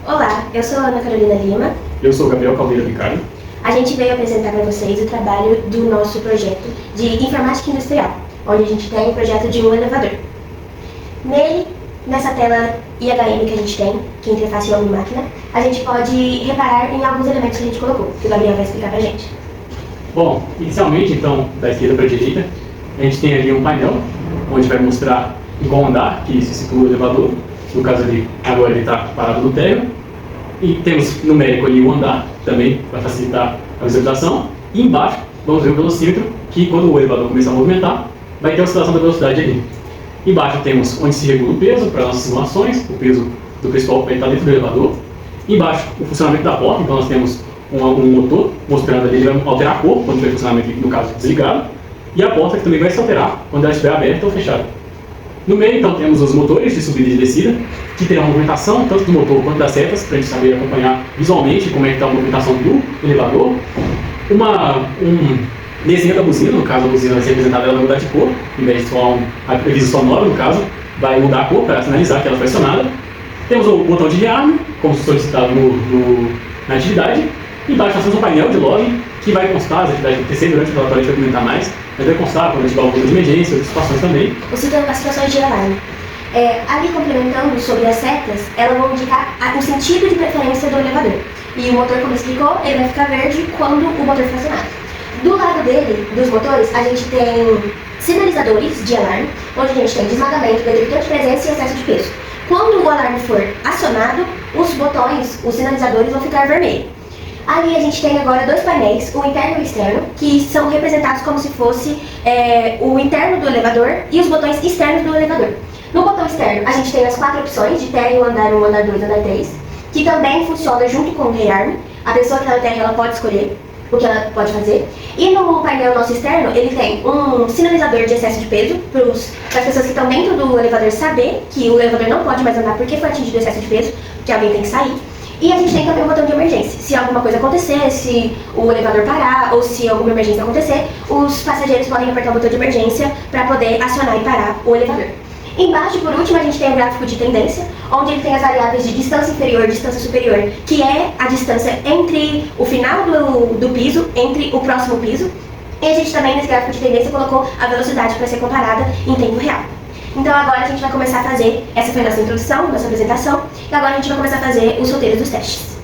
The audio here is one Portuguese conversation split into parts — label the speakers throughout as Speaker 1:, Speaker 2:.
Speaker 1: Olá, eu sou a Ana Carolina Lima.
Speaker 2: Eu sou o Gabriel Caldeira Ricardo.
Speaker 1: A gente veio apresentar para vocês o trabalho do nosso projeto de informática industrial, onde a gente tem o projeto de um elevador. Nele, nessa tela IHM que a gente tem, que é interface homem-máquina, a gente pode reparar em alguns elementos que a gente colocou, que o Gabriel vai explicar pra gente.
Speaker 2: Bom, inicialmente, então, da esquerda para a direita, a gente tem ali um painel, onde vai mostrar em qual andar que se situa o elevador. No caso ali, agora ele está parado no térreo. E temos numérico ali o andar, também para facilitar a visualização. E embaixo, vamos ver o velocímetro, que quando o elevador começar a movimentar, vai ter a oscilação da velocidade ali. Embaixo temos onde se regula o peso para nossas simulações, o peso do pessoal que está dentro do elevador. Embaixo, o funcionamento da porta, então nós temos um motor mostrando ali, ele vai alterar a cor quando tiver funcionamento, no caso, desligado. E a porta que também vai se alterar quando ela estiver aberta ou fechada. No meio, então, temos os motores de subida e de descida, que terão a movimentação tanto do motor quanto das setas, para a gente saber acompanhar visualmente como é que está a movimentação do elevador. Um desenho da buzina, no caso a buzina vai ser representada, ela vai mudar de cor, em vez de só um aviso sonoro, no caso, vai mudar a cor para sinalizar que ela foi acionada. Temos o botão de rearme, como solicitado na atividade. E embaixo nós temos um painel de login, que vai constar as atividades que acontecerem durante o relatório, a gente vai comentar mais, mas vai constar quando ativar o botão de emergência, outras situações também.
Speaker 1: Citando as situações de alarme. Ali complementando sobre as setas, elas vão indicar o sentido de preferência do elevador. E o motor, como explicou, ele vai ficar verde quando o motor for acionado. Do lado dele, dos motores, a gente tem sinalizadores de alarme, onde a gente tem desmagamento, detector de presença e excesso de peso. Quando o alarme for acionado, os botões, os sinalizadores vão ficar vermelhos. Ali a gente tem agora dois painéis, o interno e o externo, que são representados como se fosse o interno do elevador e os botões externos do elevador. No botão externo, a gente tem as 4 opções de térreo, andar 1, andar 2, andar 3, que também funciona junto com o rearme. A pessoa que está no térreo, ela pode escolher o que ela pode fazer. E no painel nosso externo, ele tem um sinalizador de excesso de peso, para as pessoas que estão dentro do elevador saber que o elevador não pode mais andar porque foi atingido o excesso de peso, que alguém tem que sair. E a gente tem também um botão de emergência. Se alguma coisa acontecer, se o elevador parar ou se alguma emergência acontecer, os passageiros podem apertar o botão de emergência para poder acionar e parar o elevador. Embaixo, por último, a gente tem o gráfico de tendência, onde ele tem as variáveis de distância inferior e distância superior, que é a distância entre o final do piso, entre o próximo piso. E a gente também, nesse gráfico de tendência, colocou a velocidade para ser comparada em tempo real. Então agora a gente vai começar a fazer, essa foi a nossa introdução, nossa apresentação, e agora a gente vai começar a fazer os roteiros dos testes.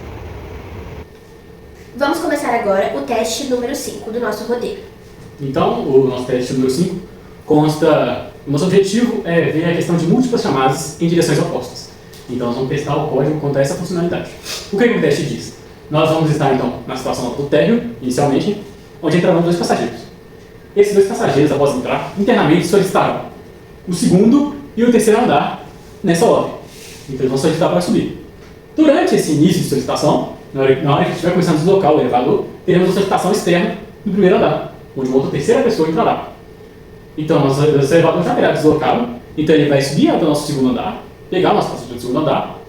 Speaker 1: Vamos começar agora o teste número 5 do nosso roteiro.
Speaker 2: Então, o nosso teste número 5 consta, o nosso objetivo é ver a questão de múltiplas chamadas em direções opostas. Então nós vamos testar o código quanto a essa funcionalidade. O que o teste diz? Nós vamos estar então na situação do térreo, inicialmente, onde entrarão 2 passageiros. Esses 2 passageiros, após entrar, internamente solicitarão o segundo e o terceiro andar nessa ordem. Então eles vão solicitar para subir. Durante esse início de solicitação, na hora que a gente estiver começando a deslocar o elevador, teremos a solicitação externa do primeiro andar, onde uma outra terceira pessoa entrará. Então nosso elevador já terá deslocado, então ele vai subir até o nosso segundo andar, pegar o nosso passageiro do segundo andar.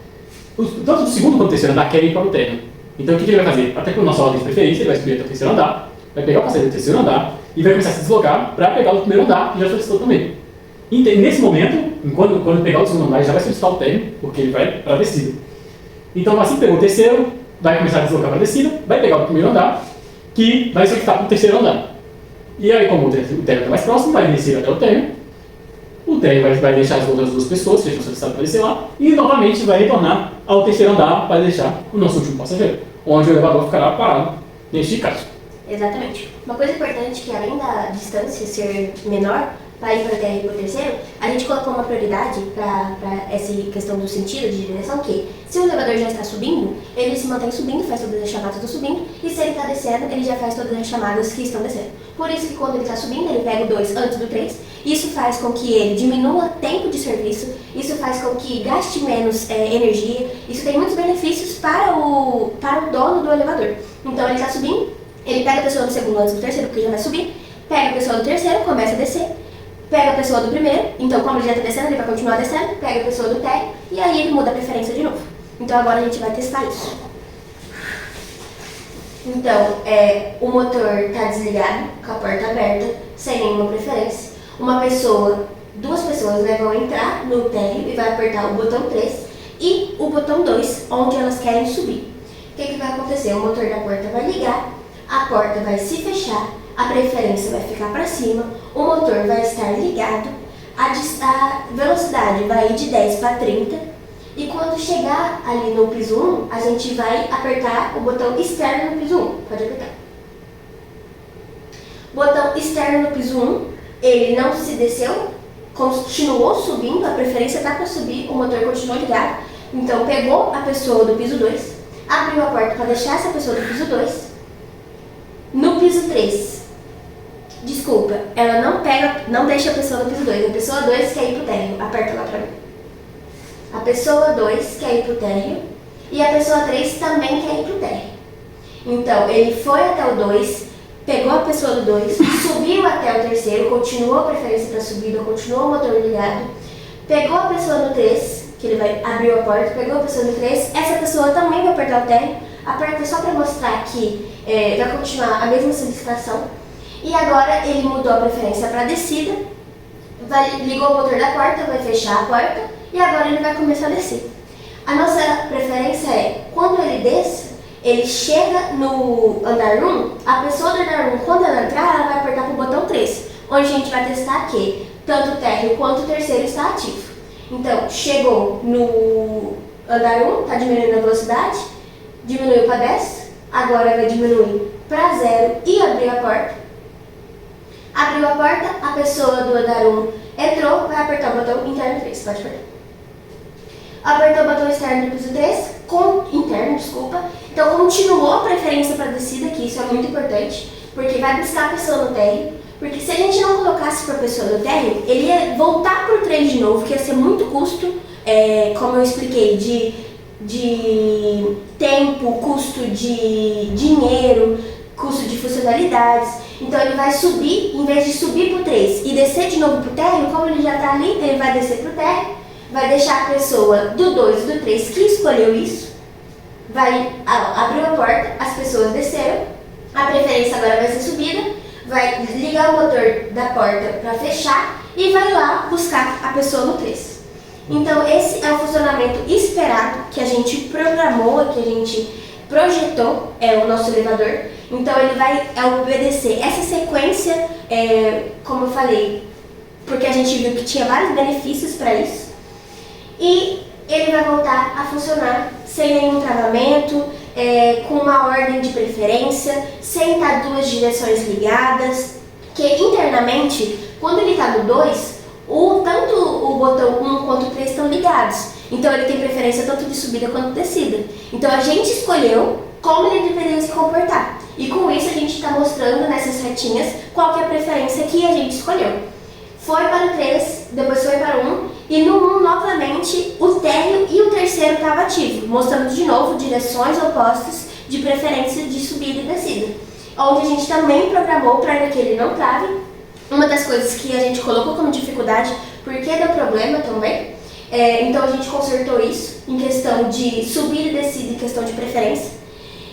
Speaker 2: Tanto do segundo quanto do terceiro andar querem ir para o térreo. Então o que ele vai fazer? Até por nossa ordem de preferência, ele vai subir até o terceiro andar, vai pegar o passageiro do terceiro andar e vai começar a se deslocar para pegar o primeiro andar, que já solicitou também. E nesse momento, quando pegar o segundo andar, ele já vai solicitar o térreo, porque ele vai para a descida. Então, assim que pegou o terceiro, vai começar a deslocar para a descida, vai pegar o primeiro andar, que vai solicitar para o terceiro andar. E aí, como o térreo está mais próximo, vai descer até o térreo. O térreo vai deixar as outras 2 pessoas que já estão solicitadas para descer lá, e novamente vai retornar ao terceiro andar para deixar o nosso último passageiro, onde o elevador ficará parado neste caso.
Speaker 1: Exatamente. Uma coisa importante que, além da distância ser menor, para ir para o térreo e para o terceiro, a gente colocou uma prioridade para essa questão do sentido de direção, que se o elevador já está subindo, ele se mantém subindo, faz todas as chamadas do subindo, e se ele está descendo, ele já faz todas as chamadas que estão descendo. Por isso que quando ele está subindo, ele pega o 2 antes do 3, isso faz com que ele diminua tempo de serviço, isso faz com que gaste menos energia, isso tem muitos benefícios para o dono do elevador. Então ele está subindo, ele pega a pessoa do segundo antes do terceiro, porque já vai subir, pega a pessoa do terceiro, começa a descer, pega a pessoa do primeiro, então como ele já está descendo, ele vai continuar descendo, pega a pessoa do térreo, e aí ele muda a preferência de novo. Então agora a gente vai testar isso. Então, o motor está desligado, com a porta aberta, sem nenhuma preferência. Duas pessoas vão entrar no térreo e vai apertar o botão 3, e o botão 2, onde elas querem subir. O que vai acontecer? O motor da porta vai ligar, a porta vai se fechar, a preferência vai ficar para cima, o motor vai estar ligado, a velocidade vai ir de 10 para 30, e quando chegar ali no piso 1, a gente vai apertar o botão externo no piso 1. Pode apertar. Botão externo no piso 1, ele não se desceu, continuou subindo, a preferência está para subir, o motor continuou ligado. Então pegou a pessoa do piso 2, abriu a porta para deixar essa pessoa do piso 2. No piso 3, desculpa, ela não deixa a pessoa no piso 2, a pessoa 2 quer ir pro térreo, aperta lá para mim. A pessoa 2 quer ir pro térreo e a pessoa 3 também quer ir pro térreo. Então ele foi até o 2, pegou a pessoa do 2, subiu até o terceiro, continuou a preferência para subida, continuou o motor ligado, pegou a pessoa no 3, que ele abriu a porta, pegou a pessoa no 3, essa pessoa também vai apertar o térreo, aperta só para mostrar que vai continuar a mesma solicitação. E agora ele mudou a preferência para descida, ligou o motor da porta, vai fechar a porta e agora ele vai começar a descer. A nossa preferência é, quando ele desce, ele chega no andar 1, a pessoa do andar 1, quando ela entrar, ela vai apertar para o botão 3, onde a gente vai testar que tanto o térreo quanto o terceiro está ativo. Então, chegou no andar 1, está diminuindo a velocidade, diminuiu para 10, agora vai diminuir para 0 e abriu a porta. Abriu a porta, a pessoa do andar 1 entrou, vai apertar o botão interno 3, pode apertar. Apertou o botão externo do piso 3, interno, desculpa. Então continuou a preferência para descida, que isso é muito importante, porque vai buscar a pessoa no térreo. Porque se a gente não colocasse para a pessoa no térreo, ele ia voltar para o 3 de novo, que ia ser muito custo, como eu expliquei, de tempo, custo de dinheiro, custo de funcionalidades. Então ele vai subir, em vez de subir para o 3 e descer de novo para o térreo, como ele já está ali, ele vai descer para o térreo, vai deixar a pessoa do 2 e do 3 que escolheu isso, vai abrir a porta, as pessoas desceram, a preferência agora vai ser subida, vai ligar o motor da porta para fechar e vai lá buscar a pessoa no 3. Então esse é o funcionamento esperado que a gente programou, que a gente projetou, o nosso elevador. Então ele vai obedecer essa sequência, como eu falei, porque a gente viu que tinha vários benefícios para isso. E ele vai voltar a funcionar sem nenhum travamento, com uma ordem de preferência, sem estar duas direções ligadas, que internamente, quando ele está no 2, tanto o botão 1 quanto o 3 estão ligados. Então ele tem preferência tanto de subida quanto de descida. Então a gente escolheu como ele deveria se comportar. E com isso a gente está mostrando nessas setinhas qual que é a preferência que a gente escolheu. Foi para o 3, depois foi para o 1, e no 1 novamente o térreo e o terceiro estavam ativos, mostrando de novo direções opostas de preferência de subida e descida. Onde a gente também programou para que ele não trave. Uma das coisas que a gente colocou como dificuldade, porque deu problema também, então a gente consertou isso em questão de subida e descida, em questão de preferência.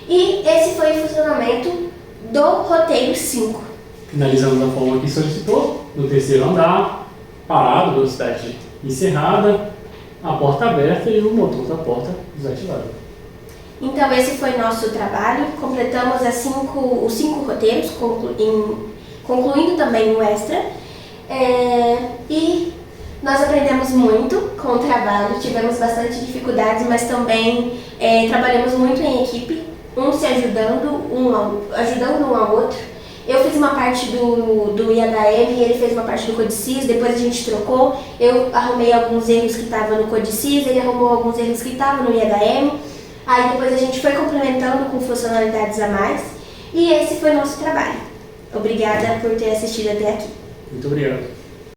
Speaker 1: E esse foi o funcionamento do roteiro 5.
Speaker 2: Finalizamos da forma que solicitou, no terceiro andar, parado, velocidade encerrada, a porta aberta e o motor da porta desativado.
Speaker 1: Então esse foi nosso trabalho, completamos os 5 roteiros, concluindo também o extra, e nós aprendemos muito com o trabalho, tivemos bastante dificuldades, mas também trabalhamos muito em equipe, um se ajudando, ajudando um ao outro. Eu fiz uma parte do IADM, ele fez uma parte do Codicis, depois a gente trocou, eu arrumei alguns erros que estavam no Codicis, ele arrumou alguns erros que estavam no IADM, aí depois a gente foi complementando com funcionalidades a mais, e esse foi o nosso trabalho. Obrigada por ter assistido até aqui.
Speaker 2: Muito obrigado.